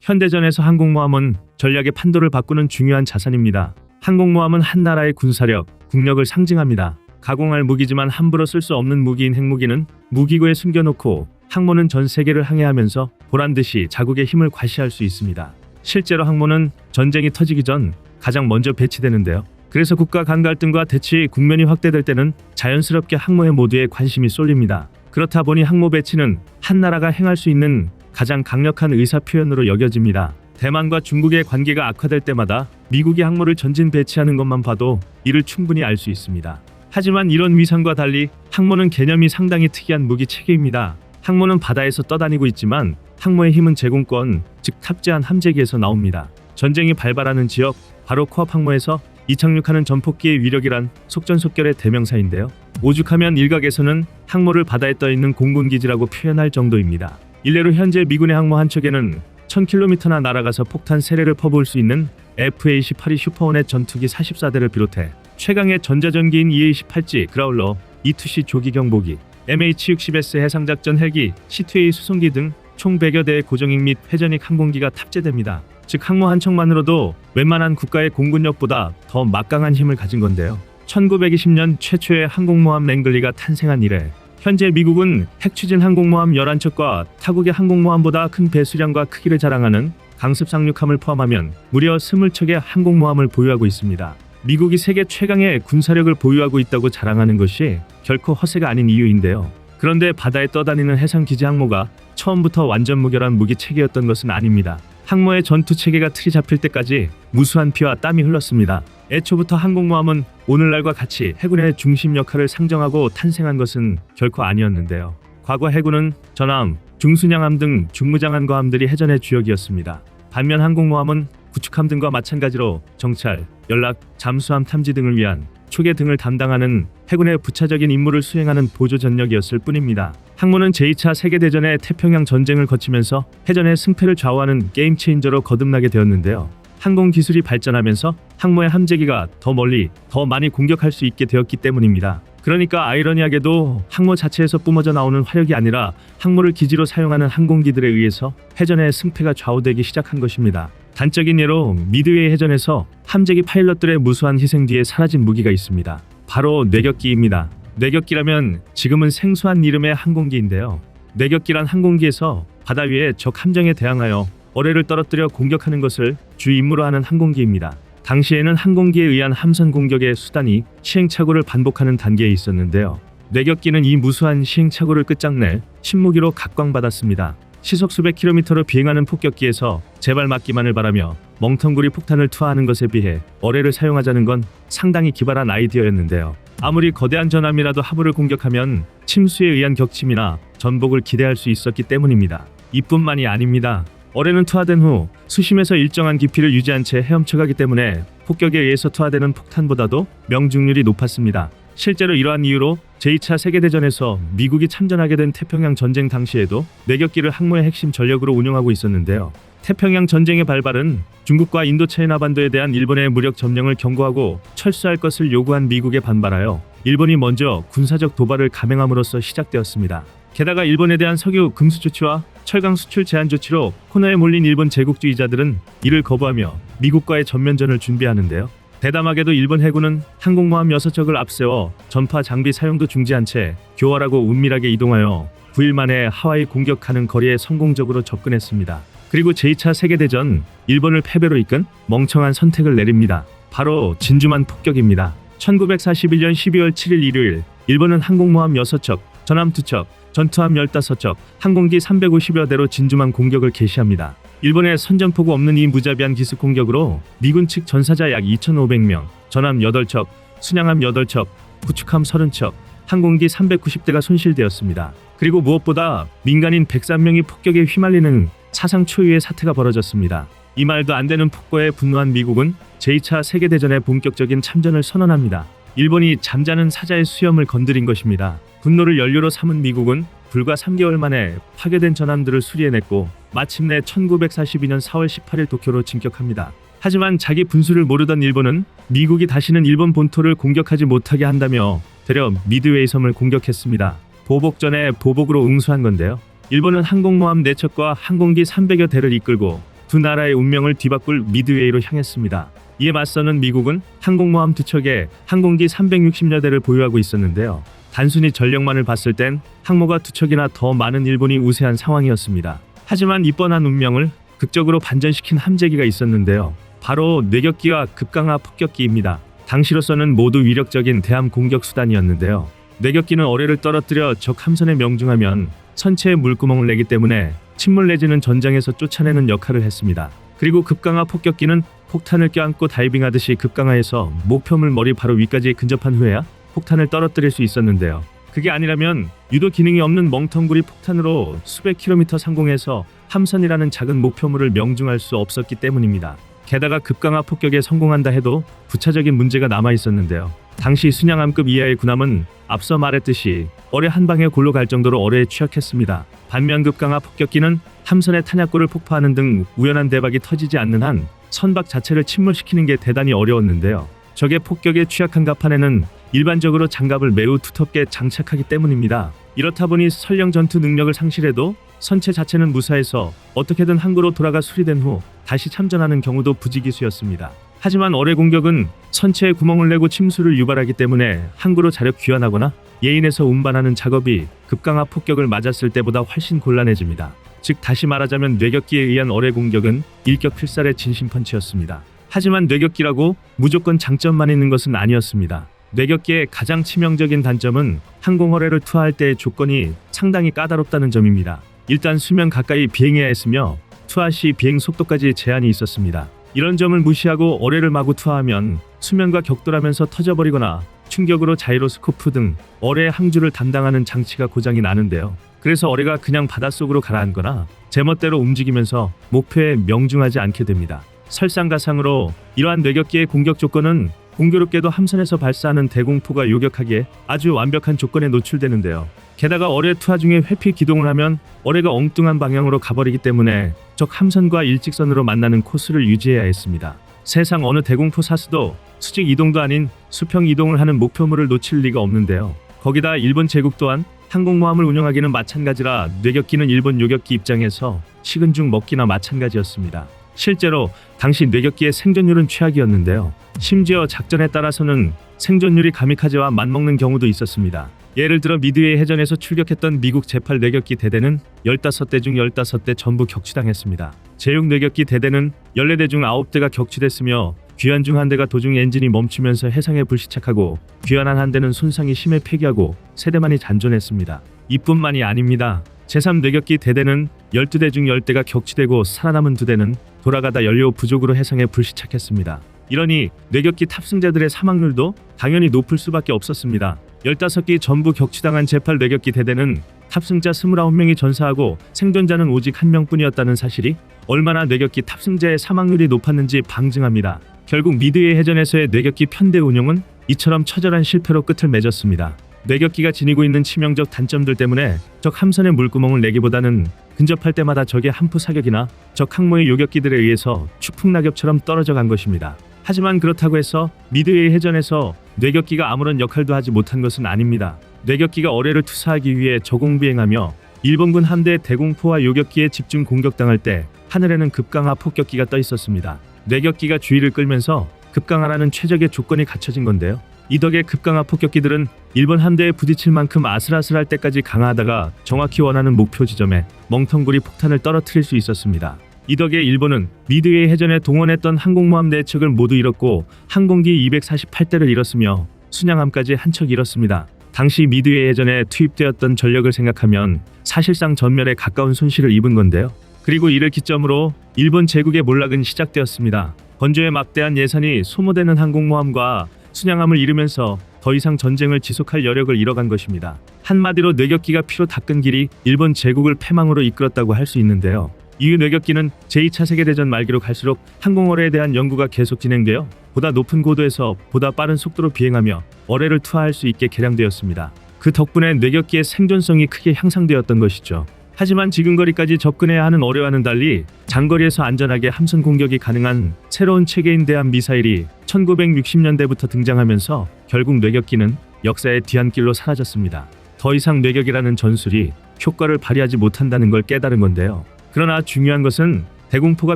현대전에서 항공모함은 전략의 판도를 바꾸는 중요한 자산입니다. 항공모함은 한 나라의 군사력, 국력을 상징합니다. 가공할 무기지만 함부로 쓸 수 없는 무기인 핵무기는 무기고에 숨겨놓고 항모는 전 세계를 항해하면서 보란듯이 자국의 힘을 과시할 수 있습니다. 실제로 항모는 전쟁이 터지기 전 가장 먼저 배치되는데요. 그래서 국가 간 갈등과 대치 국면이 확대될 때는 자연스럽게 항모에 모두의 관심이 쏠립니다. 그렇다 보니 항모 배치는 한 나라가 행할 수 있는 가장 강력한 의사표현으로 여겨집니다. 대만과 중국의 관계가 악화될 때마다 미국이 항모를 전진 배치하는 것만 봐도 이를 충분히 알 수 있습니다. 하지만 이런 위상과 달리 항모는 개념이 상당히 특이한 무기 체계입니다. 항모는 바다에서 떠다니고 있지만 항모의 힘은 제공권, 즉 탑재한 함재기에서 나옵니다. 전쟁이 발발하는 지역, 바로 코앞 항모에서 이착륙하는 전폭기의 위력이란 속전속결의 대명사인데요. 오죽하면 일각에서는 항모를 바다에 떠있는 공군기지라고 표현할 정도입니다. 일례로 현재 미군의 항모 한 척에는 1000km나 날아가서 폭탄 세례를 퍼부을 수 있는 FA-18E 슈퍼호넷 전투기 44대를 비롯해 최강의 전자전기인 EA-18G 그라울러, E-2C 조기 경보기, MH-60S 해상작전 헬기, C-2A 수송기 등 총 100여 대의 고정익 및 회전익 항공기가 탑재됩니다. 즉 항모 한 척만으로도 웬만한 국가의 공군력보다 더 막강한 힘을 가진 건데요. 1920년 최초의 항공모함 랭글리가 탄생한 이래 현재 미국은 핵추진 항공모함 11척과 타국의 항공모함보다 큰 배수량과 크기를 자랑하는 강습 상륙함을 포함하면 무려 20척의 항공모함을 보유하고 있습니다. 미국이 세계 최강의 군사력을 보유하고 있다고 자랑하는 것이 결코 허세가 아닌 이유인데요. 그런데 바다에 떠다니는 해상기지 항모가 처음부터 완전 무결한 무기 체계였던 것은 아닙니다. 항모의 전투 체계가 틀이 잡힐 때까지 무수한 피와 땀이 흘렀습니다. 애초부터 항공모함은 오늘날과 같이 해군의 중심 역할을 상정하고 탄생한 것은 결코 아니었는데요. 과거 해군은 전함, 중순양함 등 중무장한 거함들이 해전의 주역이었습니다. 반면 항공모함은 구축함 등과 마찬가지로 정찰, 연락, 잠수함 탐지 등을 위한 초계 등을 담당하는 해군의 부차적인 임무를 수행하는 보조 전력이었을 뿐입니다. 항모는 제2차 세계대전의 태평양 전쟁을 거치면서 해전의 승패를 좌우하는 게임 체인저로 거듭나게 되었는데요. 항공 기술이 발전하면서 항모의 함재기가 더 멀리, 더 많이 공격할 수 있게 되었기 때문입니다. 그러니까 아이러니하게도 항모 자체에서 뿜어져 나오는 화력이 아니라 항모를 기지로 사용하는 항공기들에 의해서 해전의 승패가 좌우되기 시작한 것입니다. 단적인 예로 미드웨이 해전에서 함재기 파일럿들의 무수한 희생 뒤에 사라진 무기가 있습니다. 바로 뇌격기입니다. 뇌격기라면 지금은 생소한 이름의 항공기인데요. 뇌격기란 항공기에서 바다 위에 적 함정에 대항하여 어뢰를 떨어뜨려 공격하는 것을 주 임무로 하는 항공기입니다. 당시에는 항공기에 의한 함선 공격의 수단이 시행착오를 반복하는 단계에 있었는데요. 뇌격기는 이 무수한 시행착오를 끝장내 신무기로 각광받았습니다. 시속 수백 킬로미터로 비행하는 폭격기에서 제발 맞기만을 바라며 멍텅구리 폭탄을 투하하는 것에 비해 어뢰를 사용하자는 건 상당히 기발한 아이디어였는데요. 아무리 거대한 전함이라도 하부를 공격하면 침수에 의한 격침이나 전복을 기대할 수 있었기 때문입니다. 이뿐만이 아닙니다. 어뢰는 투하된 후 수심에서 일정한 깊이를 유지한 채 헤엄쳐가기 때문에 폭격에 의해서 투하되는 폭탄보다도 명중률이 높았습니다. 실제로 이러한 이유로 제2차 세계대전에서 미국이 참전하게 된 태평양 전쟁 당시에도 뇌격기를 항모의 핵심 전력으로 운용하고 있었는데요. 태평양 전쟁의 발발은 중국과 인도차이나 반도에 대한 일본의 무력 점령을 경고하고 철수할 것을 요구한 미국에 반발하여 일본이 먼저 군사적 도발을 감행함으로써 시작되었습니다. 게다가 일본에 대한 석유, 금수 조치와 철강 수출 제한 조치로 코너에 몰린 일본 제국주의자들은 이를 거부하며 미국과의 전면전을 준비하는데요. 대담하게도 일본 해군은 항공모함 6척을 앞세워 전파 장비 사용도 중지한 채 교활하고 은밀하게 이동하여 9일 만에 하와이 공격하는 거리에 성공적으로 접근했습니다. 그리고 제2차 세계대전 일본을 패배로 이끈 멍청한 선택을 내립니다. 바로 진주만 폭격입니다. 1941년 12월 7일 일요일 일본은 항공모함 6척, 전함 2척, 전투함 15척, 항공기 350여 대로 진주만 공격을 개시합니다. 일본의 선전포고 없는 이 무자비한 기습 공격으로 미군 측 전사자 약 2,500명, 전함 8척, 순양함 8척, 구축함 30척, 항공기 390대가 손실되었습니다. 그리고 무엇보다 민간인 103명이 폭격에 휘말리는 사상 초유의 사태가 벌어졌습니다. 이 말도 안 되는 폭거에 분노한 미국은 제2차 세계대전의 본격적인 참전을 선언합니다. 일본이 잠자는 사자의 수염을 건드린 것입니다. 분노를 연료로 삼은 미국은 불과 3개월 만에 파괴된 전함들을 수리해냈고 마침내 1942년 4월 18일 도쿄로 진격합니다. 하지만 자기 분수를 모르던 일본은 미국이 다시는 일본 본토를 공격하지 못하게 한다며 되려 미드웨이 섬을 공격했습니다. 보복전에 보복으로 응수한 건데요. 일본은 항공모함 4척과 항공기 300여 대를 이끌고 두 나라의 운명을 뒤바꿀 미드웨이로 향했습니다. 이에 맞서는 미국은 항공모함 2척에 항공기 360여 대를 보유하고 있었는데요. 단순히 전력만을 봤을 땐 항모가 2척이나 더 많은 일본이 우세한 상황이었습니다. 하지만 이번한 운명을 극적으로 반전시킨 함재기가 있었는데요. 바로 뇌격기와 급강하 폭격기입니다. 당시로서는 모두 위력적인 대함 공격 수단이었는데요. 뇌격기는 어뢰를 떨어뜨려 적 함선에 명중하면 선체에 물구멍을 내기 때문에 침몰 내지는 전장에서 쫓아내는 역할을 했습니다. 그리고 급강하 폭격기는 폭탄을 껴안고 다이빙하듯이 급강하에서 목표물 머리 바로 위까지 근접한 후에야 폭탄을 떨어뜨릴 수 있었는데요. 그게 아니라면 유도 기능이 없는 멍텅구리 폭탄으로 수백 킬로미터 상공에서 함선이라는 작은 목표물을 명중할 수 없었기 때문입니다. 게다가 급강하 폭격에 성공한다 해도 부차적인 문제가 남아 있었는데요. 당시 순양함급 이하의 군함은 앞서 말했듯이 어뢰 한 방에 골로 갈 정도로 어뢰에 취약했습니다. 반면 급강하 폭격기는 함선의 탄약고를 폭파하는 등 우연한 대박이 터지지 않는 한 선박 자체를 침몰시키는 게 대단히 어려웠는데요. 적의 폭격에 취약한 갑판에는 일반적으로 장갑을 매우 두텁게 장착하기 때문입니다. 이렇다 보니 설령 전투 능력을 상실해도 선체 자체는 무사해서 어떻게든 항구로 돌아가 수리된 후 다시 참전하는 경우도 부지기수였습니다. 하지만 어뢰 공격은 선체에 구멍을 내고 침수를 유발하기 때문에 항구로 자력 귀환하거나 예인에서 운반하는 작업이 급강하 폭격을 맞았을 때보다 훨씬 곤란해집니다. 즉 다시 말하자면 뇌격기에 의한 어뢰 공격은 일격필살의 진심펀치였습니다. 하지만 뇌격기라고 무조건 장점만 있는 것은 아니었습니다. 뇌격기의 가장 치명적인 단점은 항공 어뢰를 투하할 때의 조건이 상당히 까다롭다는 점입니다. 일단 수면 가까이 비행해야 했으며 투하 시 비행 속도까지 제한이 있었습니다. 이런 점을 무시하고 어뢰를 마구 투하하면 수면과 격돌하면서 터져버리거나 충격으로 자이로스코프 등 어뢰의 항주를 담당하는 장치가 고장이 나는데요. 그래서 어뢰가 그냥 바닷속으로 가라앉거나 제멋대로 움직이면서 목표에 명중하지 않게 됩니다. 설상가상으로 이러한 뇌격기의 공격 조건은 공교롭게도 함선에서 발사하는 대공포가 요격하기에 아주 완벽한 조건에 노출되는데요. 게다가 어뢰 투하 중에 회피 기동을 하면 어뢰가 엉뚱한 방향으로 가버리기 때문에 적 함선과 일직선으로 만나는 코스를 유지해야 했습니다. 세상 어느 대공포 사수도 수직 이동도 아닌 수평 이동을 하는 목표물을 놓칠 리가 없는데요. 거기다 일본 제국 또한 항공모함을 운영하기는 마찬가지라 뇌격기는 일본 요격기 입장에서 식은 죽 먹기나 마찬가지였습니다. 실제로 당시 뇌격기의 생존율은 최악이었는데요. 심지어 작전에 따라서는 생존율이 가미카제와 맞먹는 경우도 있었습니다. 예를 들어 미드웨이 해전에서 출격했던 미국 제8 뇌격기 대대는 15대 중 15대 전부 격추당했습니다. 제6 뇌격기 대대는 14대 중 9대가 격추됐으며 귀환 중 한 대가 도중 엔진이 멈추면서 해상에 불시착하고 귀환한 한 대는 손상이 심해 폐기하고 세대만이 잔존했습니다. 이뿐만이 아닙니다. 제3 뇌격기 대대는 12대 중 10대가 격추되고 살아남은 2대는 돌아가다 연료 부족으로 해상에 불시착했습니다. 이러니 뇌격기 탑승자들의 사망률도 당연히 높을 수밖에 없었습니다. 15기 전부 격추당한 제8 뇌격기 대대는 탑승자 29명이 전사하고 생존자는 오직 1명뿐이었다는 사실이 얼마나 뇌격기 탑승자의 사망률이 높았는지 방증합니다. 결국 미드웨이 해전에서의 뇌격기 편대 운용은 이처럼 처절한 실패로 끝을 맺었습니다. 뇌격기가 지니고 있는 치명적 단점들 때문에 적 함선에 물구멍을 내기보다는 근접할 때마다 적의 함프 사격이나 적 항모의 요격기들에 의해서 추풍낙엽처럼 떨어져 간 것입니다. 하지만 그렇다고 해서 미드웨이 해전에서 뇌격기가 아무런 역할도 하지 못한 것은 아닙니다. 뇌격기가 어뢰를 투사하기 위해 저공비행하며 일본군 함대의 대공포와 요격기에 집중 공격당할 때 하늘에는 급강하 폭격기가 떠 있었습니다. 뇌격기가 주의를 끌면서 급강하라는 최적의 조건이 갖춰진 건데요. 이 덕에 급강하 폭격기들은 일본 함대에 부딪힐 만큼 아슬아슬할 때까지 강하다가 정확히 원하는 목표 지점에 멍텅구리 폭탄을 떨어뜨릴 수 있었습니다. 이 덕에 일본은 미드웨이 해전에 동원했던 항공모함 4척을 모두 잃었고 항공기 248대를 잃었으며 순양함까지 한 척 잃었습니다. 당시 미드웨이 해전에 투입되었던 전력을 생각하면 사실상 전멸에 가까운 손실을 입은 건데요. 그리고 이를 기점으로 일본 제국의 몰락은 시작되었습니다. 건조에 막대한 예산이 소모되는 항공모함과 순양함을 잃으면서 더 이상 전쟁을 지속할 여력을 잃어간 것입니다. 한마디로 뇌격기가 피로 닦은 길이 일본 제국을 패망으로 이끌었다고 할 수 있는데요. 이후 뇌격기는 제2차 세계대전 말기로 갈수록 항공어뢰에 대한 연구가 계속 진행되어 보다 높은 고도에서 보다 빠른 속도로 비행하며 어뢰를 투하할 수 있게 개량되었습니다. 그 덕분에 뇌격기의 생존성이 크게 향상되었던 것이죠. 하지만 지근거리까지 접근해야 하는 어뢰와는 달리 장거리에서 안전하게 함선 공격이 가능한 새로운 체계인 대함 미사일이 1960년대부터 등장하면서 결국 뇌격기는 역사의 뒤안길로 사라졌습니다. 더 이상 뇌격이라는 전술이 효과를 발휘하지 못한다는 걸 깨달은 건데요. 그러나 중요한 것은 대공포가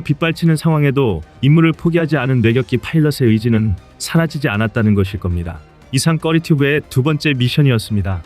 빗발치는 상황에도 임무를 포기하지 않은 뇌격기 파일럿의 의지는 사라지지 않았다는 것일 겁니다. 이상 꺼리튜브의 두 번째 미션이었습니다.